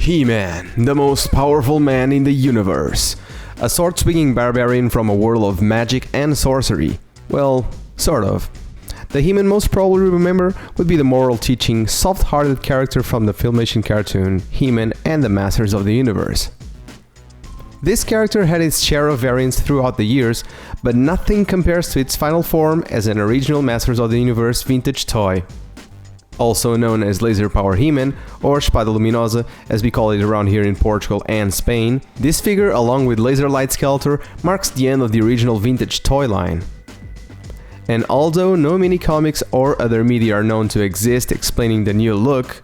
He-Man, the most powerful man in the universe. A sword-swinging barbarian from a world of magic and sorcery. Well, sort of. The He-Man most probably remember would be the moral-teaching, soft-hearted character from the Filmation cartoon He-Man and the Masters of the Universe. This character had its share of variants throughout the years, but nothing compares to its final form as an original Masters of the Universe vintage toy. Also known as Laser Power He-Man, or Espada Luminosa as we call it around here in Portugal and Spain, this figure along with Laser Light Skeletor marks the end of the original vintage toy line. And although no mini-comics or other media are known to exist explaining the new look,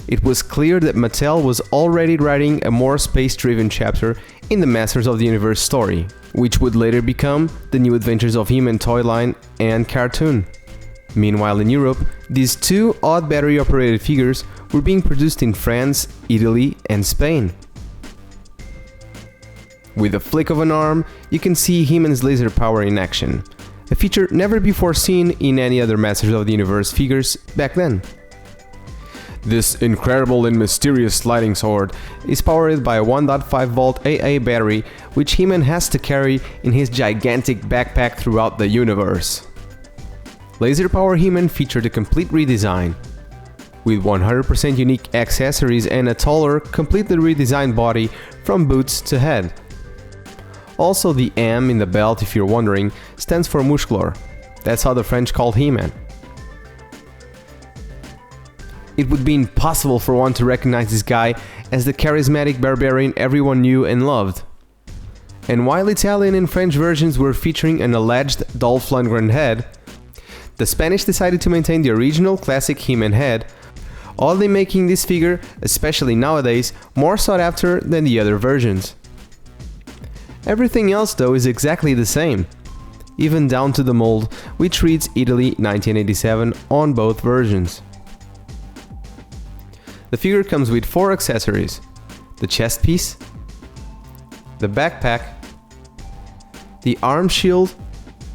it was clear that Mattel was already writing a more space-driven chapter in the Masters of the Universe story, which would later become the New Adventures of He-Man toy line and cartoon. Meanwhile in Europe, these two odd battery-operated figures were being produced in France, Italy and Spain. With a flick of an arm, you can see He-Man's laser power in action, a feature never before seen in any other Masters of the Universe figures back then. This incredible and mysterious lightning sword is powered by a 1.5 volt AA battery which He-Man has to carry in his gigantic backpack throughout the universe. Laser Power He-Man featured a complete redesign, with 100% unique accessories and a taller, completely redesigned body from boots to head. Also the M in the belt, if you're wondering, stands for Musclor. That's how the French called He-Man. It would be impossible for one to recognize this guy as the charismatic barbarian everyone knew and loved. And while Italian and French versions were featuring an alleged Dolph Lundgren head, the Spanish decided to maintain the original classic He-Man head, oddly making this figure, especially nowadays, more sought after than the other versions. Everything else though is exactly the same, even down to the mold, which reads Italy 1987 on both versions. The figure comes with 4 accessories: the chest piece, the backpack, the arm shield,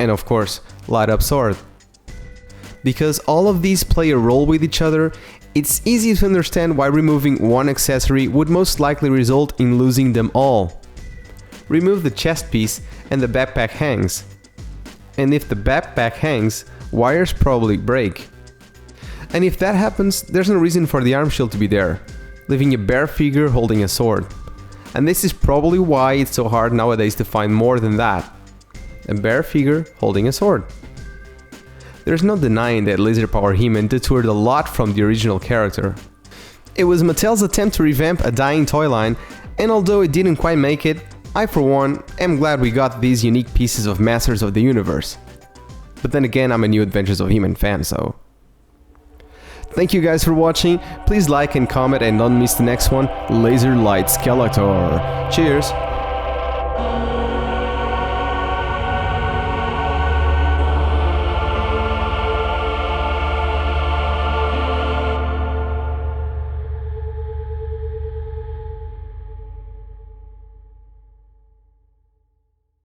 and of course, light up sword. Because all of these play a role with each other, it's easy to understand why removing one accessory would most likely result in losing them all. Remove the chest piece and the backpack hangs. And if the backpack hangs, wires probably break. And if that happens, there's no reason for the arm shield to be there, leaving a bare figure holding a sword. And this is probably why it's so hard nowadays to find more than that: a bare figure holding a sword. There's no denying that Laser Power He-Man detoured a lot from the original character. It was Mattel's attempt to revamp a dying toy line, and although it didn't quite make it, I for one am glad we got these unique pieces of Masters of the Universe. But then again, I'm a New Adventures of He-Man fan, so... Thank you guys for watching, please like and comment and don't miss the next one, Laser Light Skeletor. Cheers!